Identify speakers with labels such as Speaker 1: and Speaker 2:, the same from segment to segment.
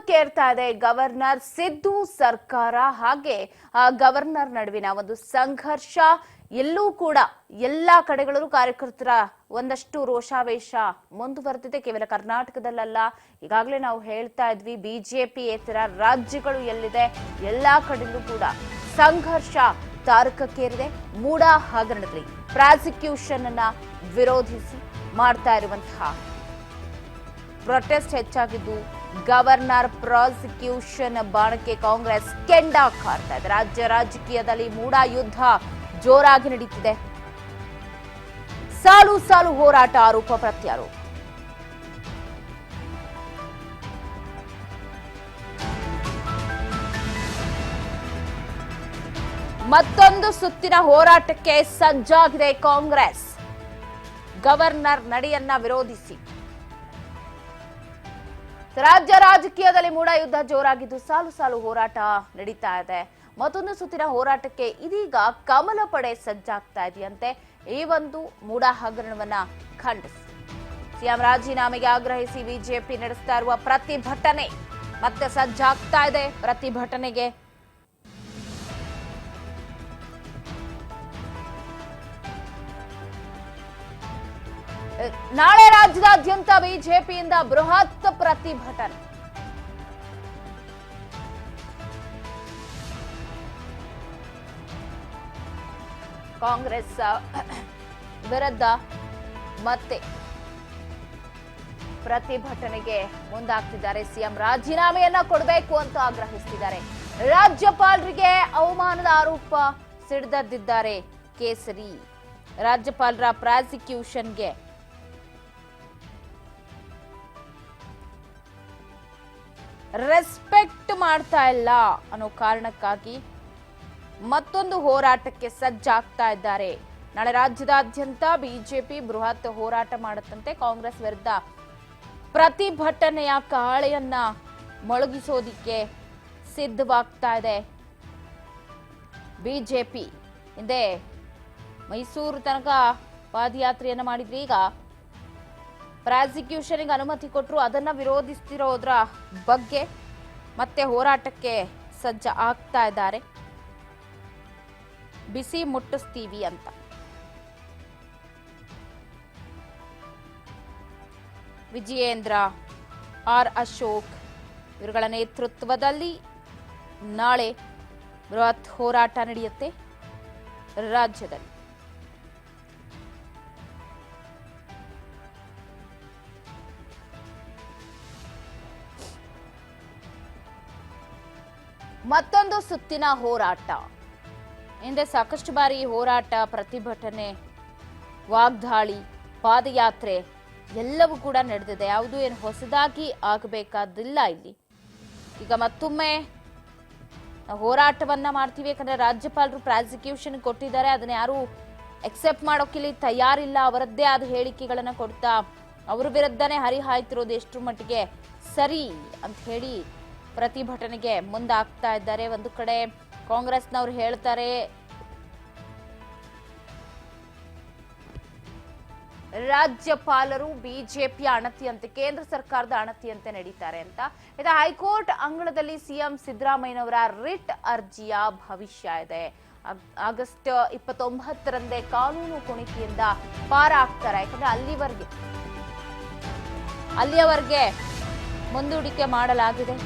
Speaker 1: ತಾರಕಕ್ಕೇರ್ತಾ ಇದೆ ಗವರ್ನರ್ ಸಿದ್ದು ಸರ್ಕಾರ ಹಾಗೆ ಗವರ್ನರ್ ನಡುವಿನ ಒಂದು ಸಂಘರ್ಷ. ಎಲ್ಲೂ ಕೂಡ ಎಲ್ಲಾ ಕಡೆಗಳಲ್ಲೂ ಕಾರ್ಯಕರ್ತರ ಒಂದಷ್ಟು ರೋಷಾವೇಶ ಮುಂದುವರೆದಿದೆ. ಕೇವಲ ಕರ್ನಾಟಕದಲ್ಲ, ಈಗಾಗಲೇ ನಾವು ಹೇಳ್ತಾ ಇದ್ವಿ ಬಿಜೆಪಿಯೇತರ ರಾಜ್ಯಗಳು ಎಲ್ಲಿದೆ ಎಲ್ಲಾ ಕಡೆಯಲ್ಲೂ ಕೂಡ ಸಂಘರ್ಷ ತಾರಕಕ್ಕೇರಿದೆ. ಮೂಡ ಹಗರಣದಲ್ಲಿ ಪ್ರಾಸಿಕ್ಯೂಷನ್ ಅನ್ನ ವಿರೋಧಿಸಿ ಮಾಡ್ತಾ ಇರುವಂತಹ ಪ್ರೊಟೆಸ್ಟ್ ಹೆಚ್ಚಾಗಿದ್ದು ಗವರ್ನರ್ ಪ್ರಾಸಿಕ್ಯೂಷನ್ ಬಾಣಕ್ಕೆ ಕಾಂಗ್ರೆಸ್ ಕೆಂಡ ಕಾರ್ತಾ ಇದೆ. ರಾಜ್ಯ ರಾಜಕೀಯದಲ್ಲಿ ಮೂಡ ಯುದ್ಧ ಜೋರಾಗಿ ನಡೀತಿದೆ. ಸಾಲು ಸಾಲು ಹೋರಾಟ, ಆರೋಪ ಪ್ರತ್ಯಾರೋಪ. ಮತ್ತೊಂದು ಸುತ್ತಿನ ಹೋರಾಟಕ್ಕೆ ಸಜ್ಜಾಗಿದೆ ಕಾಂಗ್ರೆಸ್ ಗವರ್ನರ್ ನಡೆಯನ್ನ ವಿರೋಧಿಸಿ. ರಾಜ್ಯ ರಾಜಕೀಯದಲ್ಲಿ ಮೂಡ ಯುದ್ಧ ಜೋರಾಗಿದ್ದು ಸಾಲು ಸಾಲು ಹೋರಾಟ ನಡೀತಾ ಇದೆ. ಮತ್ತೊಂದು ಸುತ್ತಿನ ಹೋರಾಟಕ್ಕೆ ಇದೀಗ ಕಮಲ ಪಡೆ ಸಜ್ಜಾಗ್ತಾ ಇದೆಯಂತೆ. ಈ ಒಂದು ಮೂಡ ಹಗರಣವನ್ನ ಖಂಡಿಸಿ ಸಿಎಂ ರಾಜೀನಾಮೆಗೆ ಆಗ್ರಹಿಸಿ ಬಿಜೆಪಿ ನಡೆಸ್ತಾ ಇರುವ ಪ್ರತಿಭಟನೆ ಮತ್ತೆ ಸಜ್ಜಾಗ್ತಾ ಇದೆ. ಪ್ರತಿಭಟನೆಗೆ ನಾಳೆ ರಾಜ್ಯದಾದ್ಯಂತ ಬಿಜೆಪಿಯಿಂದ ಬೃಹತ್ ಪ್ರತಿಭಟನೆ. ಕಾಂಗ್ರೆಸ್ ವಿರುದ್ಧ ಮತ್ತೆ ಪ್ರತಿಭಟನೆಗೆ ಮುಂದಾಗ್ತಿದ್ದಾರೆ. ಸಿಎಂ ರಾಜೀನಾಮೆಯನ್ನ ಕೊಡಬೇಕು ಅಂತ ಆಗ್ರಹಿಸುತ್ತಿದ್ದಾರೆ. ರಾಜ್ಯಪಾಲರಿಗೆ ಅವಮಾನದ ಆರೋಪ ಸಿಡಿದಿದ್ದಾರೆ ಕೇಸರಿ. ರಾಜ್ಯಪಾಲರ ಪ್ರಾಸಿಕ್ಯೂಷನ್ಗೆ ರೆಸ್ಪೆಕ್ಟ್ ಮಾಡ್ತಾ ಇಲ್ಲ ಅನ್ನೋ ಕಾರಣಕ್ಕಾಗಿ ಮತ್ತೊಂದು ಹೋರಾಟಕ್ಕೆ ಸಜ್ಜಾಗ್ತಾ ಇದ್ದಾರೆ. ನಾಳೆ ರಾಜ್ಯದಾದ್ಯಂತ ಬಿಜೆಪಿ ಬೃಹತ್ ಹೋರಾಟ ಮಾಡುತ್ತಂತೆ. ಕಾಂಗ್ರೆಸ್ ವಿರುದ್ಧ ಪ್ರತಿಭಟನೆಯ ಕಾಳೆಯನ್ನ ಮೊಳಗಿಸೋದಿಕ್ಕೆ ಸಿದ್ಧವಾಗ್ತಾ ಇದೆ ಬಿಜೆಪಿ. ಹಿಂದೆ ಮೈಸೂರು ತನಕ ಪಾದಯಾತ್ರೆಯನ್ನ ಮಾಡಿದ್ವಿ. ಈಗ ಪ್ರಾಸಿಕ್ಯೂಷನ್ಗೆ ಅನುಮತಿ ಕೊಟ್ಟರು, ಅದನ್ನ ವಿರೋಧಿಸ್ತಿರೋದ್ರ ಬಗ್ಗೆ ಮತ್ತೆ ಹೋರಾಟಕ್ಕೆ ಸಜ್ಜ ಆಗ್ತಾ ಇದ್ದಾರೆ. ಬಿಸಿ ಮುಟ್ಟಿಸ್ತೀವಿ ಅಂತ. ವಿಜಯೇಂದ್ರ, ಆರ್ ಅಶೋಕ್ ಇವರುಗಳ ನೇತೃತ್ವದಲ್ಲಿ ನಾಳೆ ಬೃಹತ್ ಹೋರಾಟ ನಡೆಯುತ್ತೆ ರಾಜ್ಯದಲ್ಲಿ. ಮತ್ತೊಂದು ಸುತ್ತಿನ ಹೋರಾಟ. ಹಿಂದೆ ಸಾಕಷ್ಟು ಬಾರಿ ಹೋರಾಟ, ಪ್ರತಿಭಟನೆ, ವಾಗ್ದಾಳಿ, ಪಾದಯಾತ್ರೆ ಎಲ್ಲವೂ ಕೂಡ ನಡೆದಿದೆ. ಯಾವುದೂ ಏನು ಹೊಸದಾಗಿ ಆಗಬೇಕಾದಿಲ್ಲ ಇಲ್ಲಿ. ಈಗ ಮತ್ತೊಮ್ಮೆ ಹೋರಾಟವನ್ನ ಮಾಡ್ತೀವಿ. ಯಾಕಂದ್ರೆ ರಾಜ್ಯಪಾಲರು ಪ್ರಾಸಿಕ್ಯೂಷನ್ ಕೊಟ್ಟಿದ್ದಾರೆ, ಅದನ್ನ ಯಾರು ಎಕ್ಸೆಪ್ಟ್ ಮಾಡೋಕಿಲ್ಲಿ ತಯಾರಿಲ್ಲ. ಅವರದ್ದೇ ಆದ ಹೇಳಿಕೆಗಳನ್ನ ಕೊಡ್ತಾ ಅವ್ರ ವಿರುದ್ಧನೇ ಹರಿಹಾಯ್ತಿರೋದು ಎಷ್ಟರ ಮಟ್ಟಿಗೆ ಸರಿ ಅಂತ ಹೇಳಿ ಪ್ರತಿಭಟನೆಗೆ ಮುಂದಾಗ್ತಾ ಇದ್ದಾರೆ. ಒಂದು ಕಡೆ ಕಾಂಗ್ರೆಸ್ನವ್ರು ಹೇಳ್ತಾರೆ ರಾಜ್ಯಪಾಲರು ಬಿಜೆಪಿಯ ಅಣತಿಯಂತೆ, ಕೇಂದ್ರ ಸರ್ಕಾರದ ಅಣತಿಯಂತೆ ನಡೀತಾರೆ ಅಂತ. ಇದು ಹೈಕೋರ್ಟ್ ಅಂಗಳದಲ್ಲಿ ಸಿಎಂ ಸಿದ್ದರಾಮಯ್ಯನವರ ರಿಟ್ ಅರ್ಜಿಯ ಭವಿಷ್ಯ ಇದೆ. ಆಗಸ್ಟ್ 29ರಂದೇ ಕಾನೂನು ಕುಣಿಕೆಯಿಂದ ಪಾರಾಗ್ತಾರೆ. ಯಾಕಂದ್ರೆ ಅಲ್ಲಿಯವರೆಗೆ ಮುಂದೂಡಿಕೆ ಮಾಡಲಾಗಿದೆ.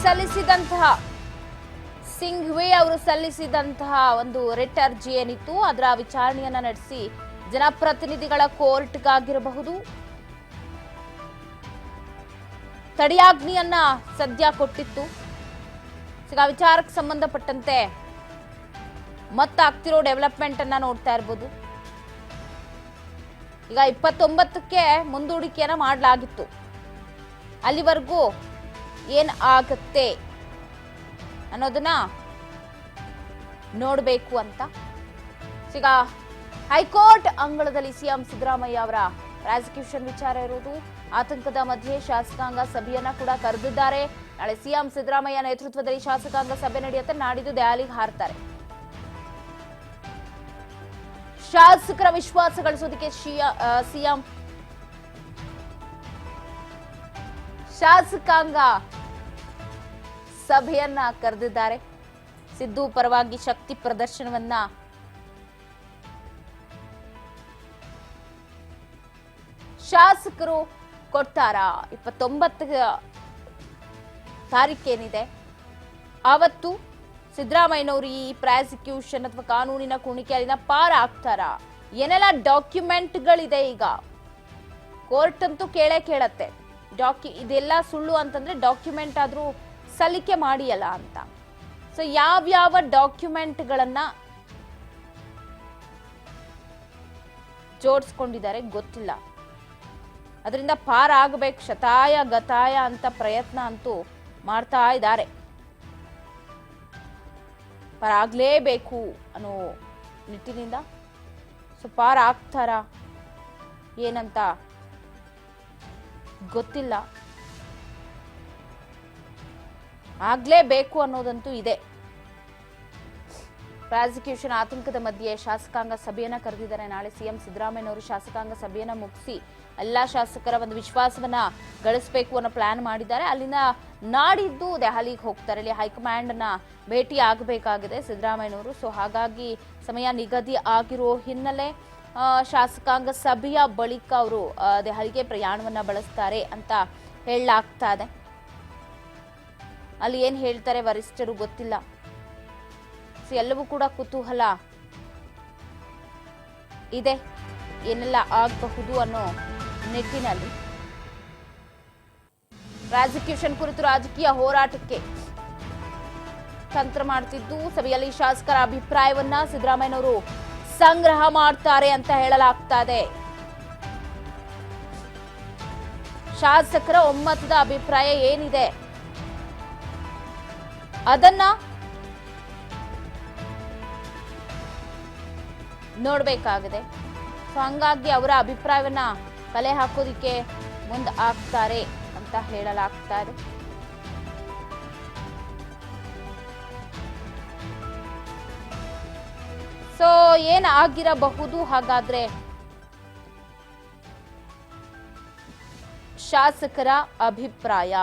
Speaker 1: ಸಲ್ಲಿಸಿದಂತಹ ಸಿಂಘ್ವಿ ಅವರು ಸಲ್ಲಿಸಿದಂತಹ ಒಂದು ರಿಟ್ ಅರ್ಜಿ ಏನಿತ್ತು ಅದರ ವಿಚಾರಣೆಯನ್ನ ನಡೆಸಿ ಜನಪ್ರತಿನಿಧಿಗಳ ಕೋರ್ಟ್ಗಾಗಿರಬಹುದು ತಡೆಯಾಜ್ಞೆಯನ್ನ ಸದ್ಯ ಕೊಟ್ಟಿತ್ತು. ಈಗ ವಿಚಾರಕ್ಕೆ ಸಂಬಂಧಪಟ್ಟಂತೆ ಮತ್ತಾಗ್ತಿರೋ ಡೆವಲಪ್ಮೆಂಟ್ ಅನ್ನ ನೋಡ್ತಾ ಇರಬಹುದು. ಈಗ 29ಕ್ಕೆ ಮುಂದೂಡಿಕೆಯನ್ನ ಮಾಡಲಾಗಿತ್ತು. ಅಲ್ಲಿವರೆಗೂ ಏನ್ ಆಗುತ್ತೆ ಅನ್ನೋದನ್ನ ನೋಡಬೇಕು ಅಂತ. ಈಗ ಹೈಕೋರ್ಟ್ ಅಂಗಳದಲ್ಲಿ ಸಿಎಂ ಸಿದ್ದರಾಮಯ್ಯ ಅವರ ಪ್ರಾಸಿಕ್ಯೂಷನ್ ವಿಚಾರ ಇರುವುದು. ಆತಂಕದ ಮಧ್ಯೆ ಶಾಸಕಾಂಗ ಸಭೆಯನ್ನ ಕೂಡ ಕರೆದಿದ್ದಾರೆ. ನಾಳೆ ಸಿಎಂ ಸಿದ್ದರಾಮಯ್ಯ ನೇತೃತ್ವದಲ್ಲಿ ಶಾಸಕಾಂಗ ಸಭೆ ನಡೆಯುತ್ತೆ. ನಾಡಿದ್ದು ದೆಹಲಿಗೆ ಹಾರ್ತಾರೆ. ಶಾಸಕರ ವಿಶ್ವಾಸ ಗಳಿಸೋದಕ್ಕೆ ಸಿಎಂ ಶಾಸಕಾಂಗ ಸಭೆಯನ್ನ ಕರೆದಿದ್ದಾರೆ. ಸಿದ್ದು ಪರವಾಗಿ ಶಕ್ತಿ ಪ್ರದರ್ಶನವನ್ನ ಶಾಸಕರು ಕೊಡ್ತಾರಾ? 29 ತಾರೀಕೇನಿದೆ ಆವತ್ತು ಸಿದ್ದರಾಮಯ್ಯನವರು ಈ ಪ್ರಾಸಿಕ್ಯೂಷನ್ ಅಥವಾ ಕಾನೂನಿನ ಕುಣಿಕೆಯಲ್ಲಿನ ಪಾರ ಆಗ್ತಾರಾ? ಏನೆಲ್ಲ ಡಾಕ್ಯುಮೆಂಟ್ಗಳಿದೆ? ಈಗ ಕೋರ್ಟ್ ಅಂತೂ ಕೇಳತ್ತೆ ಇದೆಲ್ಲ ಸುಳ್ಳು ಅಂತಂದ್ರೆ ಡಾಕ್ಯುಮೆಂಟ್ ಆದ್ರೂ ಸಲ್ಲಿಕೆ ಮಾಡಿಯಲ್ಲ ಅಂತ. ಸೊ ಯಾವ್ಯಾವ ಡಾಕ್ಯುಮೆಂಟ್ಗಳನ್ನ ಜೋಡಿಸ್ಕೊಂಡಿದ್ದಾರೆ ಗೊತ್ತಿಲ್ಲ. ಅದರಿಂದ ಪಾರ ಆಗಬೇಕು ಶತಾಯ ಗತಾಯ ಅಂತ ಪ್ರಯತ್ನ ಅಂತೂ ಮಾಡ್ತಾ ಇದ್ದಾರೆ. ಪಾರ ಆಗ್ಲೇಬೇಕು ಅನ್ನೋ ನಿಟ್ಟಿನಿಂದ. ಸೊ ಪಾರ ಆಗ್ತಾರ ಏನಂತ ಗೊತ್ತಿಲ್ಲ. ಆಗ್ಲೇಬೇಕು ಅನ್ನೋದಂತೂ ಇದೆ. ಪ್ರಾಸಿಕ್ಯೂಷನ್ ಆತಂಕದ ಮಧ್ಯೆ ಶಾಸಕಾಂಗ ಸಭೆಯನ್ನ ಕರೆದಿದ್ದಾರೆ. ನಾಳೆ ಸಿಎಂ ಸಿದ್ದರಾಮಯ್ಯನವರು ಶಾಸಕಾಂಗ ಸಭೆಯನ್ನ ಮುಗಿಸಿ ಎಲ್ಲಾ ಶಾಸಕರ ಒಂದು ವಿಶ್ವಾಸವನ್ನ ಗಳಿಸಬೇಕು ಅನ್ನೋ ಪ್ಲಾನ್ ಮಾಡಿದ್ದಾರೆ. ಅಲ್ಲಿಂದ ನಾಡಿದ್ದು ದೆಹಲಿಗೆ ಹೋಗ್ತಾರೆ. ಅಲ್ಲಿ ಹೈಕಮಾಂಡ್ ನ ಭೇಟಿ ಆಗಬೇಕಾಗಿದೆ ಸಿದ್ದರಾಮಯ್ಯನವರು. ಸೊ ಹಾಗಾಗಿ ಸಮಯ ನಿಗದಿ ಆಗಿರೋ ಹಿನ್ನೆಲೆ ಶಾಸಕಾಂಗ ಸಭೆಯ ಬಳಿಕ ಅವರು ದೆಹಲಿಗೆ ಪ್ರಯಾಣವನ್ನ ಬಳಸ್ತಾರೆ ಅಂತ ಹೇಳಲಾಗ್ತಾ ಇದೆ. ಅಲ್ಲಿ ಏನ್ ಹೇಳ್ತಾರೆ ವರಿಷ್ಠರು ಗೊತ್ತಿಲ್ಲ. ಸೊ ಎಲ್ಲವೂ ಕೂಡ ಕುತೂಹಲ ಇದೆ, ಏನೆಲ್ಲ ಆಗಬಹುದು ಅನ್ನೋ ನಿಟ್ಟಿನಲ್ಲಿ. ಪ್ರಾಸಿಕ್ಯೂಷನ್ ಕುರಿತು ರಾಜಕೀಯ ಹೋರಾಟಕ್ಕೆ ತಂತ್ರ ಮಾಡ್ತಿದ್ದು ಸಭೆಯಲ್ಲಿ ಶಾಸಕರ ಅಭಿಪ್ರಾಯವನ್ನ ಸಿದ್ದರಾಮಯ್ಯನವರು ಸಂಗ್ರಹ ಮಾಡ್ತಾರೆ ಅಂತ ಹೇಳಲಾಗ್ತಾ ಇದೆ. ಶಾಸಕರ ಒಮ್ಮತದ ಅಭಿಪ್ರಾಯ ಏನಿದೆ ಅದನ್ನ ನೋಡ್ಬೇಕಾಗಿದೆ. ಸೊ ಹಂಗಾಗಿ ಅವರ ಅಭಿಪ್ರಾಯವನ್ನ ಕಲೆ ಹಾಕೋದಿಕ್ಕೆ ಮುಂದೆ ಆಗ್ತಾರೆ ಅಂತ ಹೇಳಲಾಗ್ತಾ ಇದೆ. ಸೊ ಏನಾಗಿರಬಹುದು ಹಾಗಾದ್ರೆ? ಶಾಸಕರ ಅಭಿಪ್ರಾಯ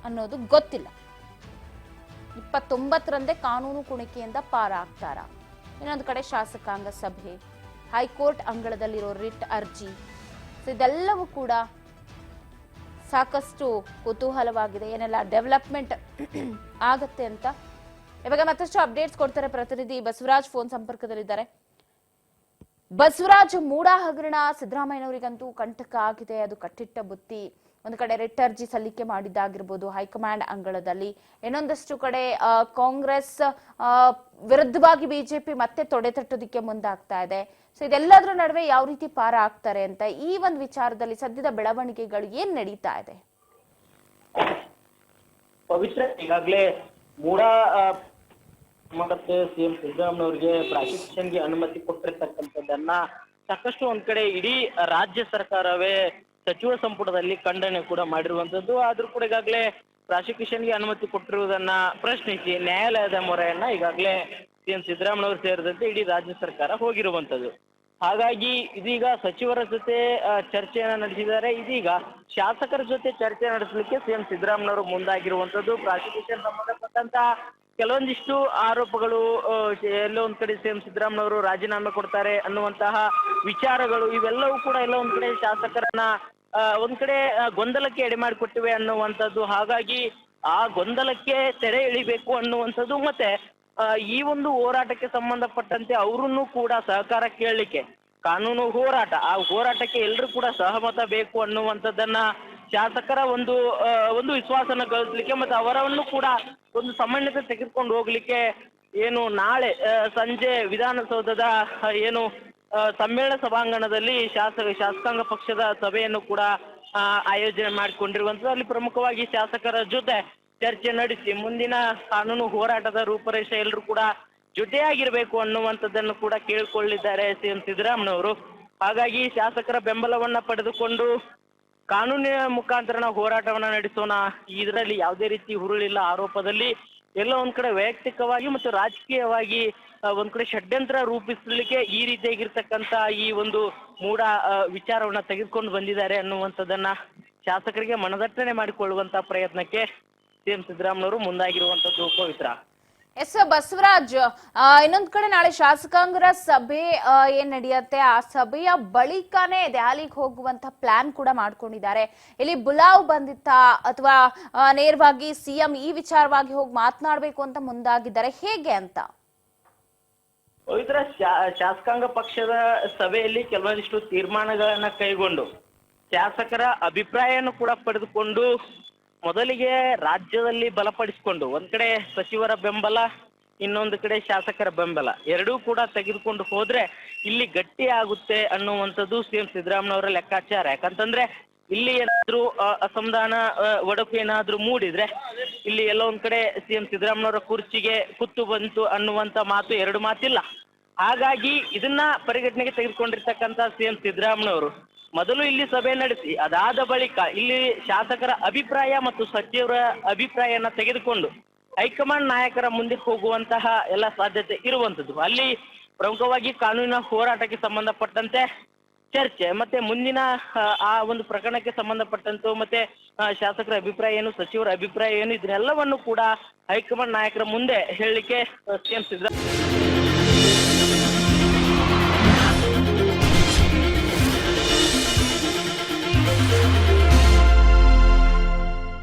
Speaker 1: ಅನ್ನೋದು ಗೊತ್ತಿಲ್ಲ. 29ರಂದೇ ಕಾನೂನು ಕುಣಿಕೆಯಿಂದ ಪಾರ ಆಗ್ತಾರ. ಇನ್ನೊಂದು ಕಡೆ ಶಾಸಕಾಂಗ ಸಭೆ, ಹೈಕೋರ್ಟ್ ಅಂಗಳದಲ್ಲಿರೋ ರಿಟ್ ಅರ್ಜಿ, ಇದೆಲ್ಲವೂ ಕೂಡ ಸಾಕಷ್ಟು ಕುತೂಹಲವಾಗಿದೆ. ಏನೆಲ್ಲ ಡೆವಲಪ್ಮೆಂಟ್ ಆಗತ್ತೆ ಅಂತ ಇವಾಗ ಮತ್ತಷ್ಟು ಅಪ್ಡೇಟ್ಸ್ ಕೊಡ್ತಾರೆ ಪ್ರತಿನಿಧಿ ಬಸವರಾಜ್ ಫೋನ್ ಸಂಪರ್ಕದಲ್ಲಿದ್ದಾರೆ. ಬಸವರಾಜ್, ಮೂಡಾ ಹಗರಣ ಸಿದ್ದರಾಮಯ್ಯನವರಿಗಂತೂ ಕಂಟಕ ಆಗಿದೆ. ಅದು ಕಟ್ಟಿಟ್ಟ ಬುತ್ತಿ. ಒಂದು ಕಡೆ ರಿಟ್ ಅರ್ಜಿ ಸಲ್ಲಿಕೆ ಮಾಡಿದ್ದಾಗಿರ್ಬೋದು ಹೈಕಮಾಂಡ್ ಅಂಗಳದಲ್ಲಿ, ಇನ್ನೊಂದಷ್ಟು ಕಡೆ ಕಾಂಗ್ರೆಸ್ ವಿರುದ್ಧವಾಗಿ ಬಿಜೆಪಿ ಮತ್ತೆ ತೊಡೆ ತಟ್ಟೋದಿಕ್ಕೆ ಮುಂದಾಗ್ತಾ ಇದೆ. ಸೊ ಇದೆಲ್ಲದರ ನಡುವೆ ಯಾವ ರೀತಿ ಪಾರ ಆಗ್ತಾರೆ ಅಂತ ಈ ಒಂದು ವಿಚಾರದಲ್ಲಿ ಸದ್ಯದ ಬೆಳವಣಿಗೆಗಳು ಏನ್ ನಡೀತಾ ಇದೆ?
Speaker 2: ಪವಿತ್ರ, ಈಗಾಗಲೇ ಮೂಡಾ ಮತ್ತೆ ಸಿಎಂ ಸಿದ್ದರಾಮಯ್ಯನವರಿಗೆ ಪ್ರಾಸಿಕ್ಯೂಷನ್ಗೆ ಅನುಮತಿ ಕೊಟ್ಟಿರ್ತಕ್ಕಂಥದ್ದನ್ನ ಸಾಕಷ್ಟು ಒಂದ್ ಕಡೆ ಇಡೀ ರಾಜ್ಯ ಸರ್ಕಾರವೇ ಸಚಿವ ಸಂಪುಟದಲ್ಲಿ ಖಂಡನೆ ಕೂಡ ಮಾಡಿರುವಂತದ್ದು. ಆದ್ರೂ ಕೂಡ ಈಗಾಗಲೇ ಪ್ರಾಸಿಕ್ಯೂಷನ್ಗೆ ಅನುಮತಿ ಕೊಟ್ಟಿರುವುದನ್ನ ಪ್ರಶ್ನಿಸಿ ನ್ಯಾಯಾಲಯದ ಮೊರೆಯನ್ನ ಈಗಾಗಲೇ ಸಿಎಂ ಸಿದ್ದರಾಮಯ್ಯನವರು ಸೇರಿದಂತೆ ಇಡೀ ರಾಜ್ಯ ಸರ್ಕಾರ ಹೋಗಿರುವಂತದ್ದು. ಹಾಗಾಗಿ ಇದೀಗ ಸಚಿವರ ಜೊತೆ ಚರ್ಚೆಯನ್ನ ನಡೆಸಿದ್ದಾರೆ. ಇದೀಗ ಶಾಸಕರ ಜೊತೆ ಚರ್ಚೆ ನಡೆಸಲಿಕ್ಕೆ ಸಿಎಂ ಸಿದ್ದರಾಮಯ್ಯನವರು ಮುಂದಾಗಿರುವಂತದ್ದು. ಪ್ರಾಸಿಕ್ಯೂಷನ್ ಸಂಬಂಧಪಟ್ಟಂತ ಕೆಲವೊಂದಿಷ್ಟು ಆರೋಪಗಳು, ಎಲ್ಲೋ ಒಂದ್ ಕಡೆ ಸಿಎಂ ಸಿದ್ದರಾಮಯ್ಯನವರು ರಾಜೀನಾಮೆ ಕೊಡ್ತಾರೆ ಅನ್ನುವಂತಹ ವಿಚಾರಗಳು, ಇವೆಲ್ಲವೂ ಕೂಡ ಎಲ್ಲ ಒಂದ್ ಕಡೆ ಶಾಸಕರನ್ನ ಒಂದ್ ಕಡೆ ಗೊಂದಲಕ್ಕೆ ಎಡೆ ಮಾಡಿಕೊಟ್ಟಿವೆ ಅನ್ನುವಂಥದ್ದು. ಹಾಗಾಗಿ ಆ ಗೊಂದಲಕ್ಕೆ ತೆರೆ ಎಳಿಬೇಕು ಅನ್ನುವಂಥದ್ದು, ಮತ್ತೆ ಈ ಒಂದು ಹೋರಾಟಕ್ಕೆ ಸಂಬಂಧಪಟ್ಟಂತೆ ಅವರನ್ನು ಕೂಡ ಸಹಕಾರ ಕೇಳಲಿಕ್ಕೆ, ಕಾನೂನು ಹೋರಾಟ, ಆ ಹೋರಾಟಕ್ಕೆ ಎಲ್ಲರೂ ಕೂಡ ಸಹಮತ ಬೇಕು ಅನ್ನುವಂಥದ್ದನ್ನ ಶಾಸಕರ ಒಂದು ವಿಶ್ವಾಸನ ಗಳಿಸ್ಲಿಕ್ಕೆ ಮತ್ತೆ ಅವರನ್ನು ಕೂಡ ಒಂದು ಸಮನ್ವಯತೆ ತೆಗೆದುಕೊಂಡು ಹೋಗ್ಲಿಕ್ಕೆ ಏನು ನಾಳೆ ಸಂಜೆ ವಿಧಾನಸೌಧದ ಏನು ಸಮ್ಮೇಳನ ಸಭಾಂಗಣದಲ್ಲಿ ಶಾಸಕಾಂಗ ಪಕ್ಷದ ಸಭೆಯನ್ನು ಕೂಡ ಆಯೋಜನೆ ಮಾಡಿಕೊಂಡಿರುವಂಥದ್ದು. ಅಲ್ಲಿ ಪ್ರಮುಖವಾಗಿ ಶಾಸಕರ ಜೊತೆ ಚರ್ಚೆ ನಡೆಸಿ ಮುಂದಿನ ಕಾನೂನು ಹೋರಾಟದ ರೂಪರೇಷೆ ಎಲ್ಲರೂ ಕೂಡ ಜೊತೆಯಾಗಿರ್ಬೇಕು ಅನ್ನುವಂಥದ್ದನ್ನು ಕೂಡ ಕೇಳಿಕೊಳ್ಳಿದ್ದಾರೆ ಸಿಎಂ ಸಿದ್ದರಾಮಯ್ಯನವರು. ಹಾಗಾಗಿ ಶಾಸಕರ ಬೆಂಬಲವನ್ನ ಪಡೆದುಕೊಂಡು ಕಾನೂನಿನ ಮುಖಾಂತರ ನಾವು ಹೋರಾಟವನ್ನ ನಡೆಸೋಣ, ಇದರಲ್ಲಿ ಯಾವುದೇ ರೀತಿ ಹುರುಳಿಲ್ಲ ಆರೋಪದಲ್ಲಿ ಎಲ್ಲ ಒಂದ್ ಕಡೆ ವೈಯಕ್ತಿಕವಾಗಿ ಮತ್ತು ರಾಜಕೀಯವಾಗಿ ಒಂದ್ ಕಡೆ ಷಡ್ಯಂತ್ರ ರೂಪಿಸಲಿಕ್ಕೆ ಈ ರೀತಿಯಾಗಿರ್ತಕ್ಕಂತ ಈ ಒಂದು ಮೂಢ ವಿಚಾರವನ್ನ ತೆಗೆದುಕೊಂಡು ಬಂದಿದ್ದಾರೆ ಅನ್ನುವಂಥದ್ದನ್ನ ಶಾಸಕರಿಗೆ ಮನದಟ್ಟಣೆ ಮಾಡಿಕೊಳ್ಳುವಂತ ಪ್ರಯತ್ನಕ್ಕೆ ಸಿಎಂ ಸಿದ್ದರಾಮಯ್ಯನವರು ಮುಂದಾಗಿರುವಂತದ್ದು. ಪವಿತ್ರ.
Speaker 1: ಎಸ್ ಬಸವರಾಜ್, ಇನ್ನೊಂದ್ ಕಡೆ ನಾಳೆ ಶಾಸಕಾಂಗರ ಸಭೆ ಏನ್ ನಡೆಯುತ್ತೆ, ಆ ಸಭೆಯ ಬಳಿಕನೇ ದೆಹಲಿಗೆ ಹೋಗುವಂತ ಪ್ಲಾನ್ ಕೂಡ ಮಾಡ್ಕೊಂಡಿದ್ದಾರೆ. ಇಲ್ಲಿ ಬುಲಾವ್ ಬಂದಿತ್ತಾ ಅಥವಾ ನೇರವಾಗಿ ಸಿಎಂ ಈ ವಿಚಾರವಾಗಿ ಹೋಗಿ ಮಾತನಾಡಬೇಕು ಅಂತ ಮುಂದಾಗಿದ್ದಾರೆ, ಹೇಗೆ ಅಂತ?
Speaker 2: ಪವಿತ್ರ, ಶಾಸಕಾಂಗ ಪಕ್ಷದ ಸಭೆಯಲ್ಲಿ ಕೆಲವೊಂದಿಷ್ಟು ತೀರ್ಮಾನಗಳನ್ನ ಕೈಗೊಂಡು ಶಾಸಕರ ಅಭಿಪ್ರಾಯವನ್ನು ಕೂಡ ಪಡೆದುಕೊಂಡು ಮೊದಲಿಗೆ ರಾಜ್ಯದಲ್ಲಿ ಬಲಪಡಿಸಿಕೊಂಡು ಒಂದ್ ಕಡೆ ಸಚಿವರ ಬೆಂಬಲ, ಇನ್ನೊಂದು ಕಡೆ ಶಾಸಕರ ಬೆಂಬಲ ಎರಡೂ ಕೂಡ ತೆಗೆದುಕೊಂಡು ಹೋದ್ರೆ ಇಲ್ಲಿ ಗಟ್ಟಿ ಆಗುತ್ತೆ ಅನ್ನುವಂಥದ್ದು ಸಿಎಂ ಸಿದ್ದರಾಮಯ್ಯನವರ ಲೆಕ್ಕಾಚಾರ. ಯಾಕಂತಂದ್ರೆ ಇಲ್ಲಿ ಏನಾದ್ರೂ ಅಸಮಾಧಾನ ಒಡಕು ಏನಾದ್ರೂ ಮೂಡಿದ್ರೆ ಇಲ್ಲಿ ಎಲ್ಲ ಒಂದ್ ಕಡೆ ಸಿಎಂ ಸಿದ್ದರಾಮಯ್ಯನವರ ಕುರ್ಚಿಗೆ ಕುತ್ತು ಬಂತು ಅನ್ನುವಂತ ಮಾತು ಎರಡು ಮಾತಿಲ್ಲ. ಹಾಗಾಗಿ ಇದನ್ನ ಪರಿಗಣನೆಗೆ ತೆಗೆದುಕೊಂಡಿರ್ತಕ್ಕಂಥ ಸಿಎಂ ಸಿದ್ದರಾಮಯ್ಯನವರು ಮೊದಲು ಇಲ್ಲಿ ಸಭೆ ನಡೆಸಿ ಅದಾದ ಬಳಿಕ ಇಲ್ಲಿ ಶಾಸಕರ ಅಭಿಪ್ರಾಯ ಮತ್ತು ಸಚಿವರ ಅಭಿಪ್ರಾಯನ ತೆಗೆದುಕೊಂಡು ಹೈಕಮಾಂಡ್ ನಾಯಕರ ಮುಂದಕ್ಕೆ ಹೋಗುವಂತಹ ಎಲ್ಲ ಸಾಧ್ಯತೆ ಇರುವಂತದ್ದು. ಅಲ್ಲಿ ಪ್ರಮುಖವಾಗಿ ಕಾನೂನಿನ ಹೋರಾಟಕ್ಕೆ ಸಂಬಂಧಪಟ್ಟಂತೆ ಚರ್ಚೆ, ಮತ್ತೆ ಮುಂದಿನ ಆ ಒಂದು ಪ್ರಕರಣಕ್ಕೆ ಸಂಬಂಧಪಟ್ಟಂತೆ ಮತ್ತೆ ಶಾಸಕರ ಅಭಿಪ್ರಾಯ ಏನು, ಸಚಿವರ ಅಭಿಪ್ರಾಯ ಏನು, ಇದನ್ನೆಲ್ಲವನ್ನು ಕೂಡ ಹೈಕಮಾಂಡ್ ನಾಯಕರ ಮುಂದೆ ಹೇಳಲಿಕ್ಕೆ ಸಿಎಂ ಸಿದ್ದರಾಮಯ್ಯ